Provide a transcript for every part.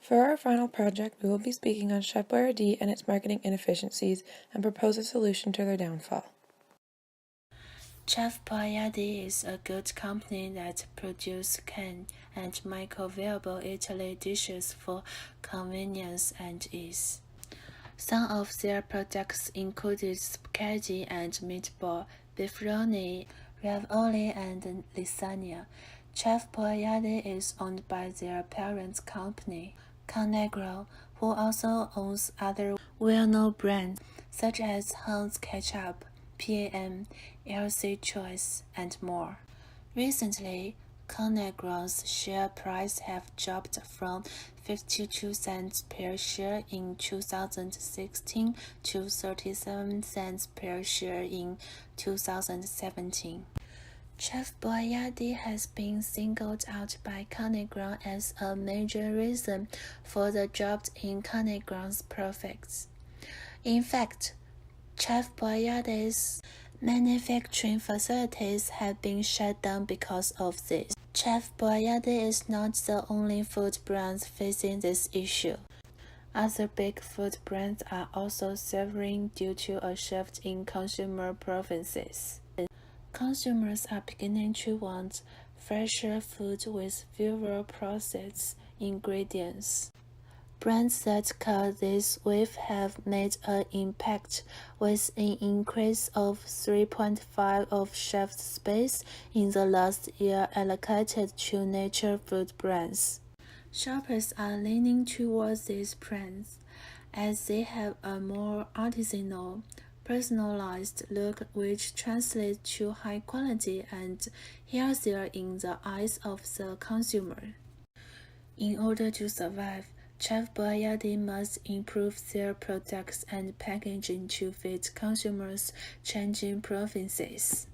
For our final project, we will be speaking on Chef Boyardee and its marketing inefficiencies and propose a solution to their downfall. Chef Boyardee is a good company that produces canned and microwavable Italy dishes for convenience and ease. Some of their products included spaghetti and meatball, pepperoni, ravioli, and lasagna. Chef Boyardee is owned by their parent company, Conagra, who also owns other well-known brands such as Heinz Ketchup, PAM, LC Choice, and more. Recently, Conagra's share price have dropped from 52 cents per share in 2016 to 37 cents per share in 2017. Chef Boyardee has been singled out by Conagra as a major reason for the drop in Conagra's profits. In fact, Chef Boyardee's manufacturing facilities have been shut down because of this. Chef Boyardee is not the only food brand facing this issue. Other big food brands are also suffering due to a shift in consumer preferences. Consumers are beginning to want fresher food with fewer processed ingredients. Brands that cut this wave have made an impact, with an increase of 3.5% of shelf space in the last year allocated to nature food brands. Shoppers are leaning towards these brands, as they have a more artisanal, personalized look which translates to high quality and healthier in the eyes of the consumer. In order to survive, Chef Boyardee must improve their products and packaging to fit consumers' changing preferences.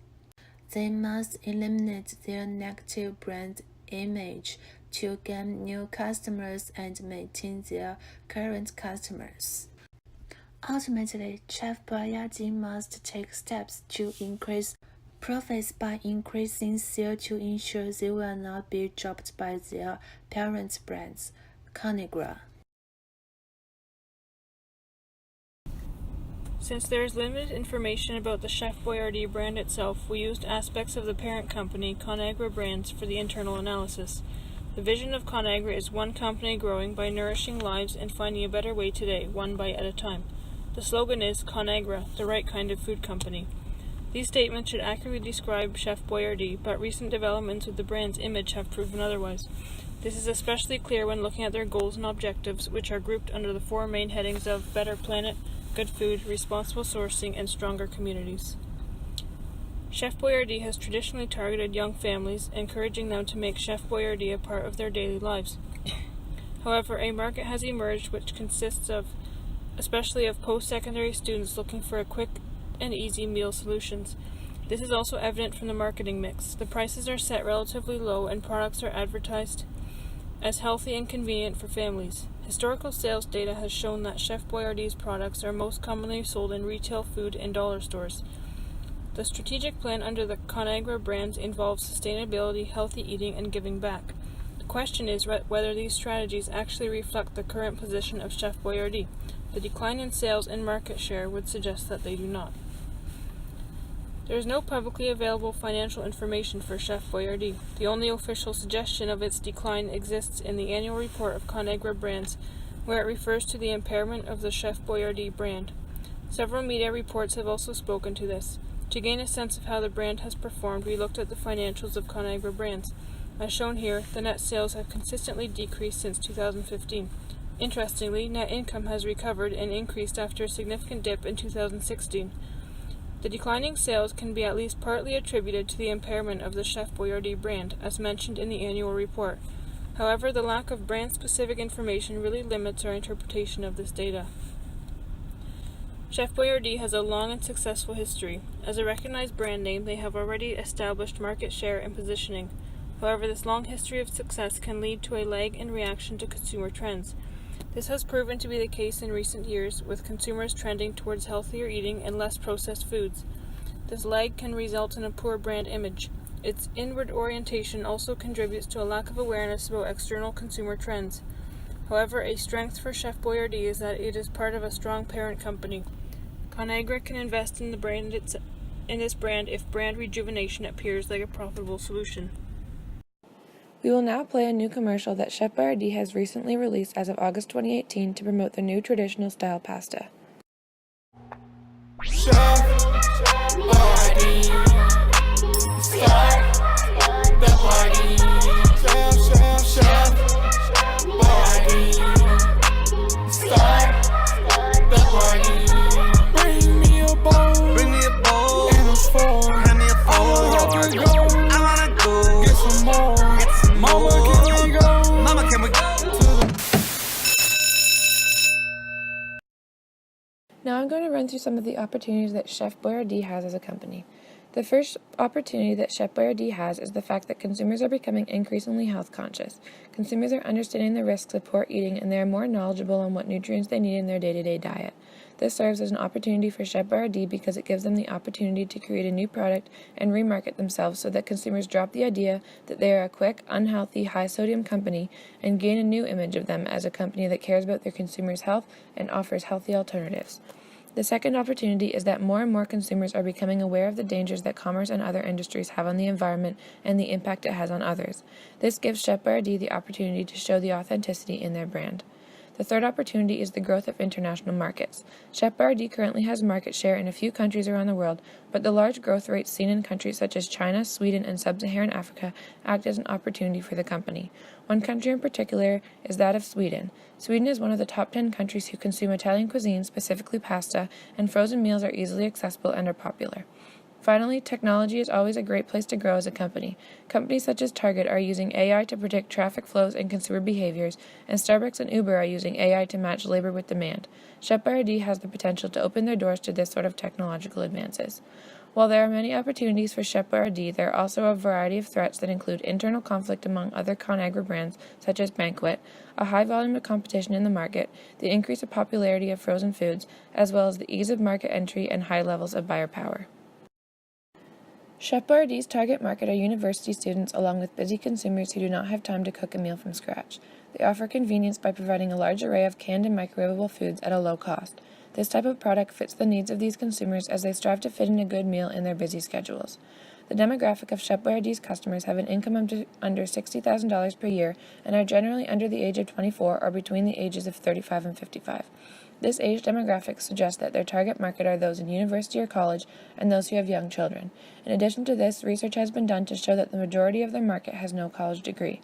They must eliminate their negative brand image to gain new customers and maintain their current customers. Ultimately, Chef Boyardee must take steps to increase profits by increasing sales to ensure they will not be dropped by their parent brands, Conagra. Since there is limited information about the Chef Boyardee brand itself, we used aspects of the parent company, Conagra Brands, for the internal analysis. The vision of Conagra is one company growing by nourishing lives and finding a better way today, one bite at a time. The slogan is Conagra, the right kind of food company. These statements should accurately describe Chef Boyardee, but recent developments with the brand's image have proven otherwise. This is especially clear when looking at their goals and objectives, which are grouped under the four main headings of Better Planet, Good Food, Responsible Sourcing, and Stronger Communities. Chef Boyardee has traditionally targeted young families, encouraging them to make Chef Boyardee a part of their daily lives. However, a market has emerged which consists especially of post-secondary students looking for quick and easy meal solutions. This is also evident from the marketing mix. The prices are set relatively low and products are advertised as healthy and convenient for families. Historical sales data has shown that Chef Boyardee's products are most commonly sold in retail food and dollar stores. The strategic plan under the Conagra brands involves sustainability, healthy eating, and giving back. The question is whether these strategies actually reflect the current position of Chef Boyardee. The decline in sales and market share would suggest that they do not. There is no publicly available financial information for Chef Boyardee. The only official suggestion of its decline exists in the annual report of Conagra Brands, where it refers to the impairment of the Chef Boyardee brand. Several media reports have also spoken to this. To gain a sense of how the brand has performed, we looked at the financials of Conagra Brands. As shown here, the net sales have consistently decreased since 2015. Interestingly, net income has recovered and increased after a significant dip in 2016. The declining sales can be at least partly attributed to the impairment of the Chef Boyardee brand, as mentioned in the annual report. However, the lack of brand-specific information really limits our interpretation of this data. Chef Boyardee has a long and successful history. As a recognized brand name, they have already established market share and positioning. However, this long history of success can lead to a lag in reaction to consumer trends. This has proven to be the case in recent years, with consumers trending towards healthier eating and less processed foods. This lag can result in a poor brand image. Its inward orientation also contributes to a lack of awareness about external consumer trends. However, a strength for Chef Boyardee is that it is part of a strong parent company. Conagra can invest in this brand if brand rejuvenation appears like a profitable solution. We will now play a new commercial that Chef Boyardee has recently released as of August 2018 to promote their new traditional style pasta. Chef Boyardee, start the party. Chef Boyardee, start the party. Bring me a bowl, and a fork. I wanna go, get some more. Mama, can we go? Now I'm going to run through some of the opportunities that Chef Boyardee has as a company. The first opportunity that Chef Boyardee has is the fact that consumers are becoming increasingly health conscious. Consumers are understanding the risks of poor eating, and they are more knowledgeable on what nutrients they need in their day-to-day diet. This serves as an opportunity for Chef Boyardee because it gives them the opportunity to create a new product and remarket themselves so that consumers drop the idea that they are a quick, unhealthy, high-sodium company and gain a new image of them as a company that cares about their consumers' health and offers healthy alternatives. The second opportunity is that more and more consumers are becoming aware of the dangers that commerce and other industries have on the environment and the impact it has on others. This gives Chef Boyardee the opportunity to show the authenticity in their brand. The third opportunity is the growth of international markets. Chef Boyardee currently has market share in a few countries around the world, but the large growth rates seen in countries such as China, Sweden, and Sub-Saharan Africa act as an opportunity for the company. One country in particular is that of Sweden. Sweden is one of the top 10 countries who consume Italian cuisine, specifically pasta, and frozen meals are easily accessible and are popular. Finally, technology is always a great place to grow as a company. Companies such as Target are using AI to predict traffic flows and consumer behaviors, and Starbucks and Uber are using AI to match labor with demand. Chef Boyardee has the potential to open their doors to this sort of technological advances. While there are many opportunities for Chef Boyardee, there are also a variety of threats that include internal conflict among other Conagra brands, such as Banquet, a high volume of competition in the market, the increase of popularity of frozen foods, as well as the ease of market entry and high levels of buyer power. Chef Boyardee's target market are university students along with busy consumers who do not have time to cook a meal from scratch. They offer convenience by providing a large array of canned and microwavable foods at a low cost. This type of product fits the needs of these consumers as they strive to fit in a good meal in their busy schedules. The demographic of Chef Boyardee's customers have an income under $60,000 per year and are generally under the age of 24 or between the ages of 35 and 55. This age demographic suggests that their target market are those in university or college and those who have young children. In addition to this, research has been done to show that the majority of their market has no college degree.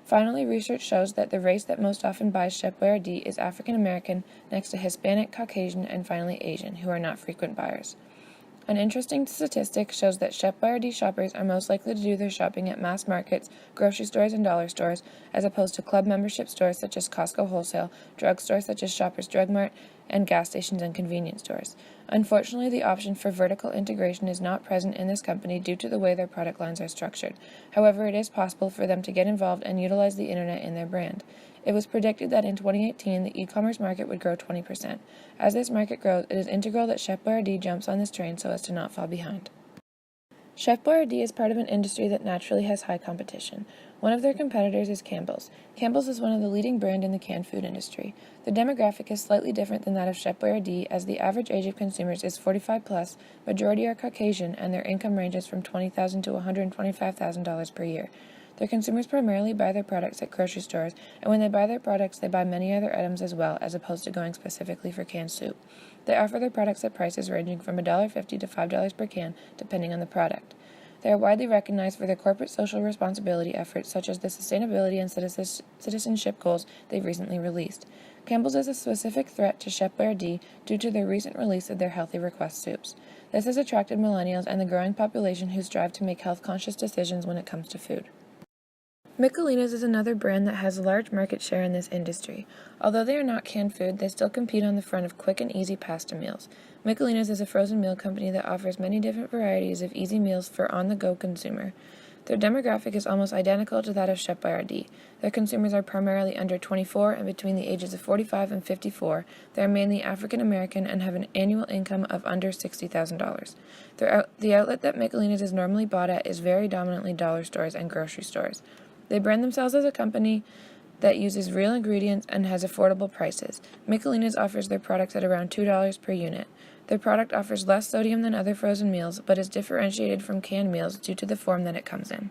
Finally, research shows that the race that most often buys Chef Boyardee is African American, next to Hispanic, Caucasian, and finally Asian, who are not frequent buyers. An interesting statistic shows that Chef Boyardee shoppers are most likely to do their shopping at mass markets, grocery stores, and dollar stores, as opposed to club membership stores such as Costco Wholesale, drug stores such as Shoppers Drug Mart, and gas stations and convenience stores. Unfortunately, the option for vertical integration is not present in this company due to the way their product lines are structured. However, it is possible for them to get involved and utilize the internet in their brand. It was predicted that in 2018, the e-commerce market would grow 20%. As this market grows, it is integral that Chef Boyardee jumps on this train so as to not fall behind. Chef Boyardee is part of an industry that naturally has high competition. One of their competitors is Campbell's. Campbell's is one of the leading brands in the canned food industry. The demographic is slightly different than that of Chef Boyardee, as the average age of consumers is 45 plus, majority are Caucasian, and their income ranges from $20,000 to $125,000 per year. Their consumers primarily buy their products at grocery stores, and when they buy their products, they buy many other items as well, as opposed to going specifically for canned soup. They offer their products at prices ranging from $1.50 to $5 per can, depending on the product. They are widely recognized for their corporate social responsibility efforts, such as the sustainability and citizenship goals they've recently released. Campbell's is a specific threat to Chef Boyardee due to their recent release of their Healthy Request soups. This has attracted millennials and the growing population who strive to make health-conscious decisions when it comes to food. Michelina's is another brand that has a large market share in this industry. Although they are not canned food, they still compete on the front of quick and easy pasta meals. Michelina's is a frozen meal company that offers many different varieties of easy meals for on-the-go consumer. Their demographic is almost identical to that of Chef Boyardee. Their consumers are primarily under 24 and between the ages of 45 and 54. They are mainly African American and have an annual income of under $60,000. The outlet that Michelina's is normally bought at is very dominantly dollar stores and grocery stores. They brand themselves as a company that uses real ingredients and has affordable prices. Michelina's offers their products at around $2 per unit. Their product offers less sodium than other frozen meals, but is differentiated from canned meals due to the form that it comes in.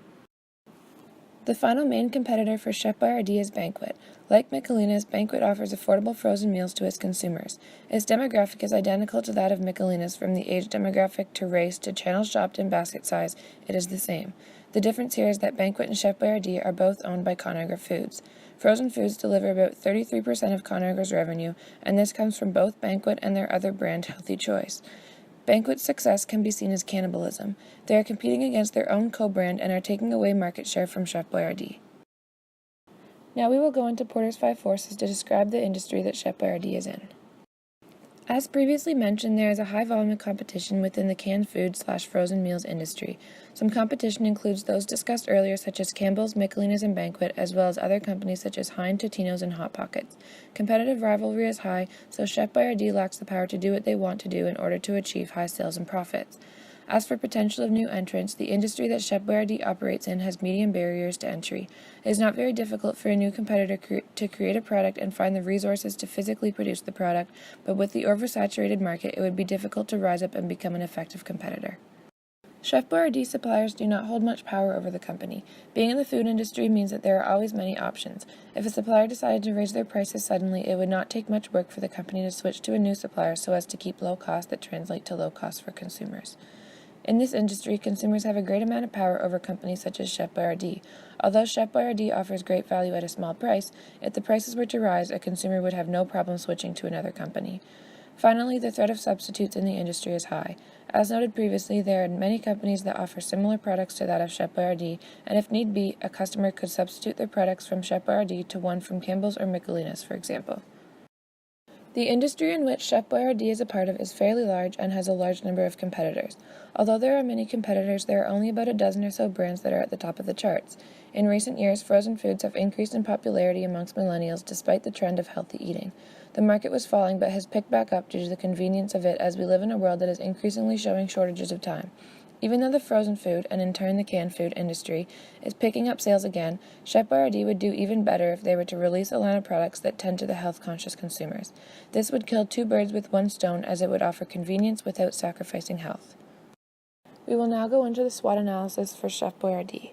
The final main competitor for Chef Boyardee is Banquet. Like Michelina's, Banquet offers affordable frozen meals to its consumers. Its demographic is identical to that of Michelina's, from the age demographic to race to channels shopped and basket size. It is the same. The difference here is that Banquet and Chef Boyardee are both owned by Conagra Foods. Frozen foods deliver about 33% of Conagra's revenue, and this comes from both Banquet and their other brand, Healthy Choice. Banquet's success can be seen as cannibalism. They are competing against their own co-brand and are taking away market share from Chef Boyardee. Now we will go into Porter's 5 forces to describe the industry that Chef Boyardee is in. As previously mentioned, there is a high volume of competition within the canned food/frozen meals industry. Some competition includes those discussed earlier, such as Campbell's, Michelina's, and Banquet, as well as other companies such as Heinz, Totino's, and Hot Pockets. Competitive rivalry is high, so Chef Boyardee lacks the power to do what they want to do in order to achieve high sales and profits. As for potential of new entrants, the industry that Chef Boyardee operates in has medium barriers to entry. It is not very difficult for a new competitor to create a product and find the resources to physically produce the product, but with the oversaturated market, it would be difficult to rise up and become an effective competitor. Chef Boyardee suppliers do not hold much power over the company. Being in the food industry means that there are always many options. If a supplier decided to raise their prices suddenly, it would not take much work for the company to switch to a new supplier so as to keep low costs that translate to low costs for consumers. In this industry, consumers have a great amount of power over companies such as Chef Boyardee. Although Chef Boyardee offers great value at a small price, if the prices were to rise, a consumer would have no problem switching to another company. Finally, the threat of substitutes in the industry is high. As noted previously, there are many companies that offer similar products to that of Chef Boyardee, and if need be, a customer could substitute their products from Chef Boyardee to one from Campbell's or Michelina's, for example. The industry in which Chef Boyardee is a part of is fairly large and has a large number of competitors. Although there are many competitors, there are only about a dozen or so brands that are at the top of the charts. In recent years, frozen foods have increased in popularity amongst millennials despite the trend of healthy eating. The market was falling but has picked back up due to the convenience of it as we live in a world that is increasingly showing shortages of time. Even though the frozen food, and in turn the canned food industry, is picking up sales again, Chef Boyardee would do even better if they were to release a line of products that tend to the health-conscious consumers. This would kill two birds with one stone, as it would offer convenience without sacrificing health. We will now go into the SWOT analysis for Chef Boyardee.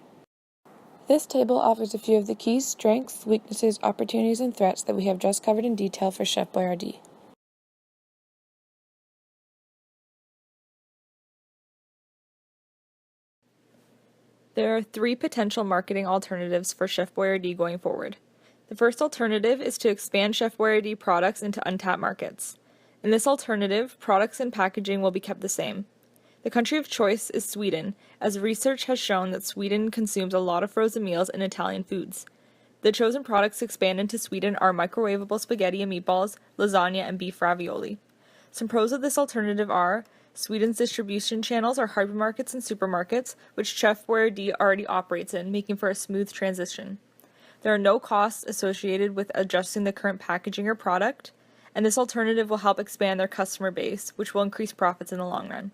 This table offers a few of the key strengths, weaknesses, opportunities, and threats that we have just covered in detail for Chef Boyardee. There are 3 potential marketing alternatives for Chef Boyardee going forward. The first alternative is to expand Chef Boyardee products into untapped markets. In this alternative, products and packaging will be kept the same. The country of choice is Sweden, as research has shown that Sweden consumes a lot of frozen meals and Italian foods. The chosen products to expand into Sweden are microwavable spaghetti and meatballs, lasagna, and beef ravioli. Some pros of this alternative are: Sweden's distribution channels are hypermarkets and supermarkets, which Chef Boyardee already operates in, making for a smooth transition. There are no costs associated with adjusting the current packaging or product, and this alternative will help expand their customer base, which will increase profits in the long run.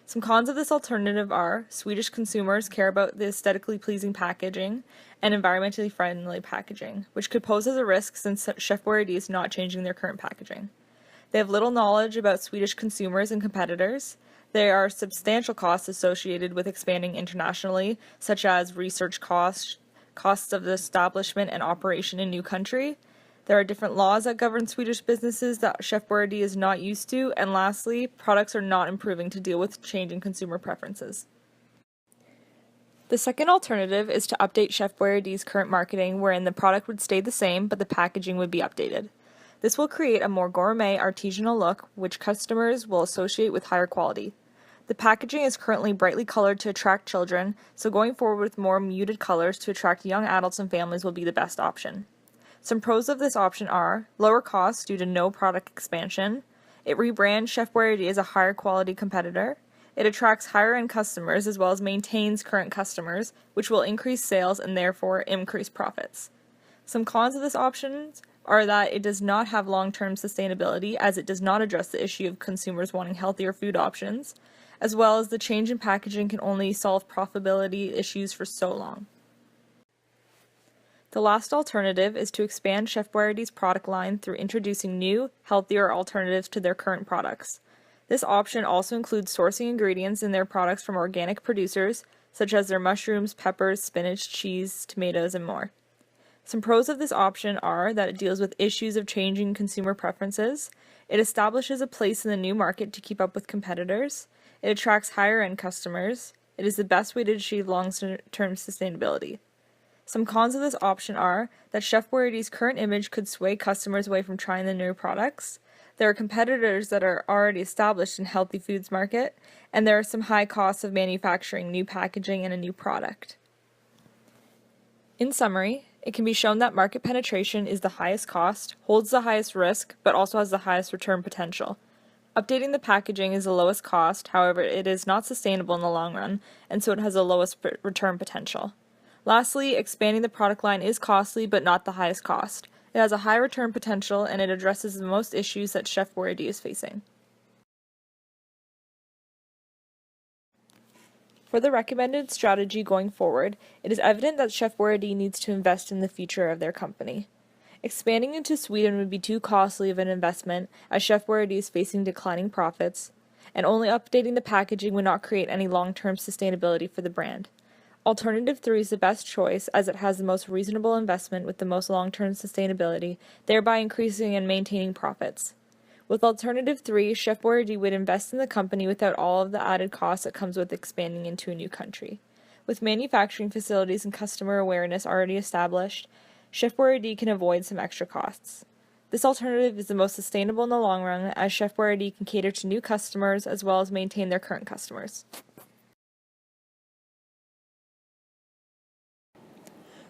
Some cons of this alternative are: Swedish consumers care about the aesthetically pleasing packaging and environmentally friendly packaging, which could pose as a risk since Chef Boyardee is not changing their current packaging. They have little knowledge about Swedish consumers and competitors. There are substantial costs associated with expanding internationally, such as research costs of the establishment and operation in new country. There are different laws that govern Swedish businesses that Chef Boyardee is not used to, and lastly, products are not improving to deal with changing consumer preferences. The second alternative is to update Chef Boyardee's current marketing, wherein the product would stay the same, but the packaging would be updated. This will create a more gourmet, artisanal look, which customers will associate with higher quality. The packaging is currently brightly colored to attract children, so going forward with more muted colors to attract young adults and families will be the best option. Some pros of this option are: lower costs due to no product expansion. It rebrands Chef Boyardee as a higher quality competitor. It attracts higher end customers as well as maintains current customers, which will increase sales and therefore increase profits. Some cons of this option are that it does not have long-term sustainability, as it does not address the issue of consumers wanting healthier food options, as well as the change in packaging can only solve profitability issues for so long. The last alternative is to expand Chef Boyardee's product line through introducing new, healthier alternatives to their current products. This option also includes sourcing ingredients in their products from organic producers, such as their mushrooms, peppers, spinach, cheese, tomatoes, and more. Some pros of this option are that it deals with issues of changing consumer preferences, it establishes a place in the new market to keep up with competitors, it attracts higher-end customers, it is the best way to achieve long-term sustainability. Some cons of this option are that Chef Boyardee's current image could sway customers away from trying the new products, there are competitors that are already established in healthy foods market, and there are some high costs of manufacturing new packaging and a new product. In summary, it can be shown that market penetration is the highest cost, holds the highest risk, but also has the highest return potential. Updating the packaging is the lowest cost, however, it is not sustainable in the long run, and so it has the lowest return potential. Lastly, expanding the product line is costly, but not the highest cost. It has a high return potential, and it addresses the most issues that Chef Boyardee is facing. For the recommended strategy going forward, it is evident that Chef Boyardee needs to invest in the future of their company. Expanding into Sweden would be too costly of an investment, as Chef Boyardee is facing declining profits, and only updating the packaging would not create any long-term sustainability for the brand. Alternative 3 is the best choice as it has the most reasonable investment with the most long-term sustainability, thereby increasing and maintaining profits. With Alternative 3, Chef Boyardee would invest in the company without all of the added costs that comes with expanding into a new country. With manufacturing facilities and customer awareness already established, Chef Boyardee can avoid some extra costs. This alternative is the most sustainable in the long run, as Chef Boyardee can cater to new customers as well as maintain their current customers.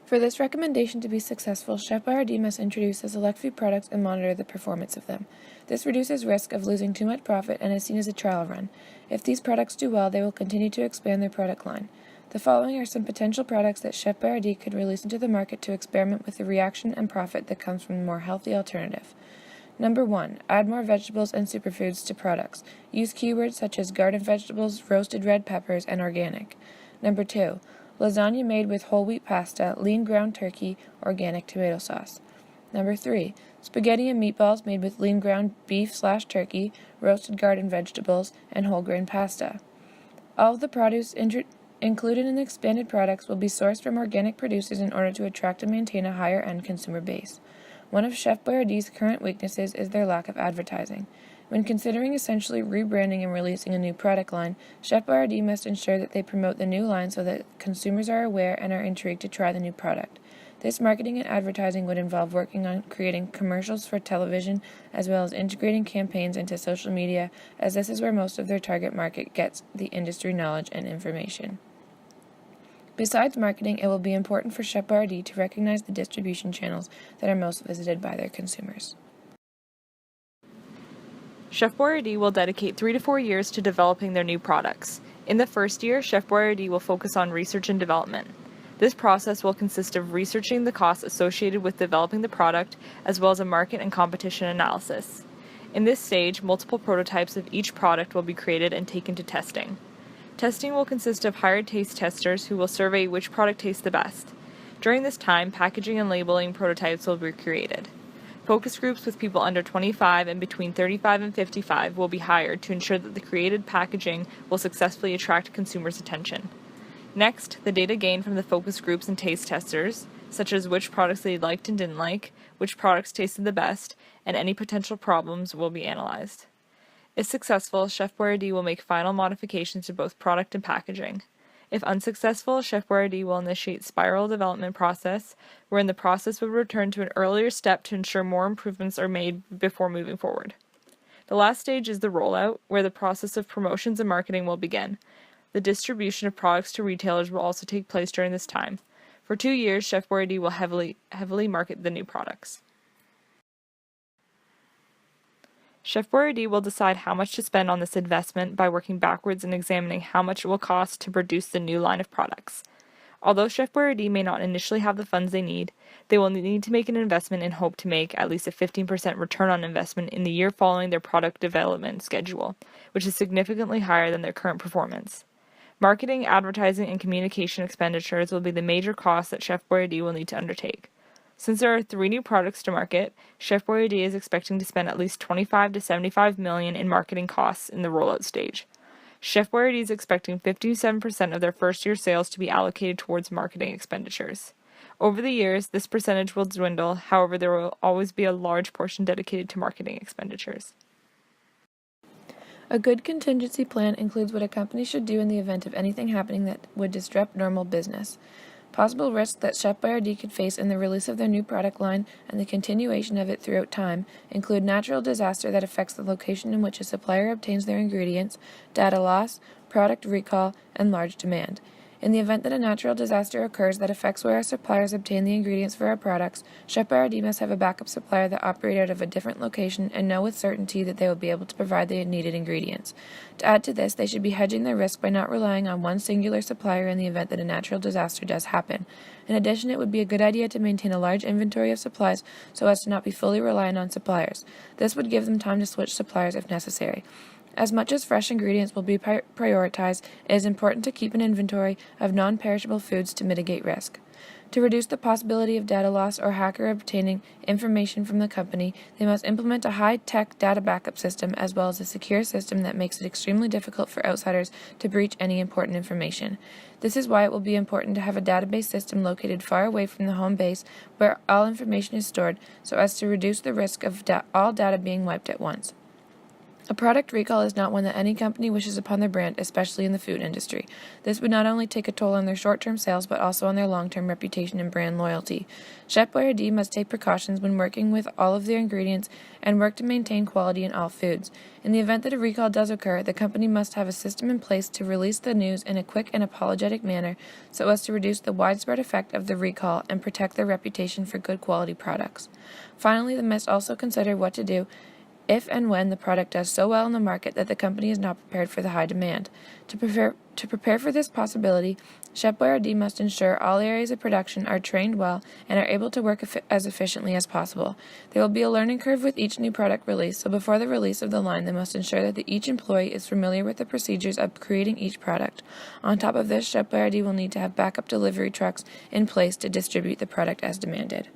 For this recommendation to be successful, Chef Boyardee must introduce a select few products and monitor the performance of them. This reduces risk of losing too much profit and is seen as a trial run. If these products do well, they will continue to expand their product line. The following are some potential products that Chef Boyardee could release into the market to experiment with the reaction and profit that comes from a more healthy alternative. Number 1. Add more vegetables and superfoods to products. Use keywords such as garden vegetables, roasted red peppers, and organic. Number 2. Lasagna made with whole wheat pasta, lean ground turkey, organic tomato sauce. Number 3. Spaghetti and meatballs made with lean ground beef/turkey, roasted garden vegetables, and whole grain pasta. All of the produce included in the expanded products will be sourced from organic producers in order to attract and maintain a higher end consumer base. One of Chef Boyardee's current weaknesses is their lack of advertising. When considering essentially rebranding and releasing a new product line, Chef Boyardee must ensure that they promote the new line so that consumers are aware and are intrigued to try the new product. This marketing and advertising would involve working on creating commercials for television as well as integrating campaigns into social media, as this is where most of their target market gets the industry knowledge and information. Besides marketing, it will be important for Chef Boyardee to recognize the distribution channels that are most visited by their consumers. Chef Boyardee will dedicate 3 to 4 years to developing their new products. In the first year, Chef Boyardee will focus on research and development. This process will consist of researching the costs associated with developing the product, as well as a market and competition analysis. In this stage, multiple prototypes of each product will be created and taken to testing. Testing will consist of hired taste testers who will survey which product tastes the best. During this time, packaging and labeling prototypes will be created. Focus groups with people under 25 and between 35 and 55 will be hired to ensure that the created packaging will successfully attract consumers' attention. Next, the data gained from the focus groups and taste testers, such as which products they liked and didn't like, which products tasted the best, and any potential problems will be analyzed. If successful, Chef Boyardee will make final modifications to both product and packaging. If unsuccessful, Chef Boyardee will initiate spiral development process, wherein the process will return to an earlier step to ensure more improvements are made before moving forward. The last stage is the rollout, where the process of promotions and marketing will begin. The distribution of products to retailers will also take place during this time. For 2 years, Chef Boyardee will heavily market the new products. Chef Boyardee will decide how much to spend on this investment by working backwards and examining how much it will cost to produce the new line of products. Although Chef Boyardee may not initially have the funds they need, they will need to make an investment and hope to make at least a 15% return on investment in the year following their product development schedule, which is significantly higher than their current performance. Marketing, advertising, and communication expenditures will be the major costs that Chef Boyardee will need to undertake. Since there are 3 new products to market, Chef Boyardee is expecting to spend at least $25 to $75 million in marketing costs in the rollout stage. Chef Boyardee is expecting 57% of their first-year sales to be allocated towards marketing expenditures. Over the years, this percentage will dwindle, however, there will always be a large portion dedicated to marketing expenditures. A good contingency plan includes what a company should do in the event of anything happening that would disrupt normal business. Possible risks that Chef Boyardee could face in the release of their new product line and the continuation of it throughout time include natural disaster that affects the location in which a supplier obtains their ingredients, data loss, product recall, and large demand. In the event that a natural disaster occurs that affects where our suppliers obtain the ingredients for our products, Chef Boyardee must have a backup supplier that operates out of a different location and know with certainty that they will be able to provide the needed ingredients. To add to this, they should be hedging their risk by not relying on one singular supplier in the event that a natural disaster does happen. In addition, it would be a good idea to maintain a large inventory of supplies so as to not be fully reliant on suppliers. This would give them time to switch suppliers if necessary. As much as fresh ingredients will be prioritized, it is important to keep an inventory of non-perishable foods to mitigate risk. To reduce the possibility of data loss or hacker obtaining information from the company, they must implement a high-tech data backup system as well as a secure system that makes it extremely difficult for outsiders to breach any important information. This is why it will be important to have a database system located far away from the home base where all information is stored so as to reduce the risk of all data being wiped at once. A product recall is not one that any company wishes upon their brand, especially in the food industry. This would not only take a toll on their short-term sales, but also on their long-term reputation and brand loyalty. Chef Boyardee must take precautions when working with all of their ingredients and work to maintain quality in all foods. In the event that a recall does occur, the company must have a system in place to release the news in a quick and apologetic manner so as to reduce the widespread effect of the recall and protect their reputation for good quality products. Finally, they must also consider what to do if and when the product does so well in the market that the company is not prepared for the high demand. To prepare for this possibility, Chef Boyardee must ensure all areas of production are trained well and are able to work as efficiently as possible. There will be a learning curve with each new product release, so before the release of the line, they must ensure that each employee is familiar with the procedures of creating each product. On top of this, Chef Boyardee will need to have backup delivery trucks in place to distribute the product as demanded.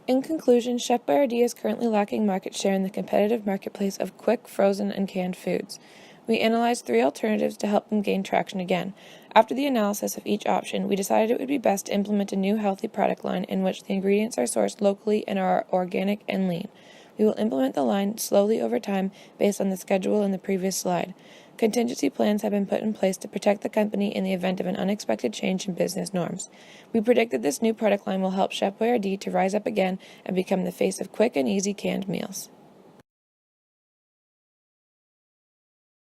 In conclusion, Chef Boyardee is currently lacking market share in the competitive marketplace of quick, frozen, and canned foods. We analyzed 3 alternatives to help them gain traction again. After the analysis of each option, we decided it would be best to implement a new healthy product line in which the ingredients are sourced locally and are organic and lean. We will implement the line slowly over time based on the schedule in the previous slide. Contingency plans have been put in place to protect the company in the event of an unexpected change in business norms. We predict that this new product line will help Chef Boyardee to rise up again and become the face of quick and easy canned meals.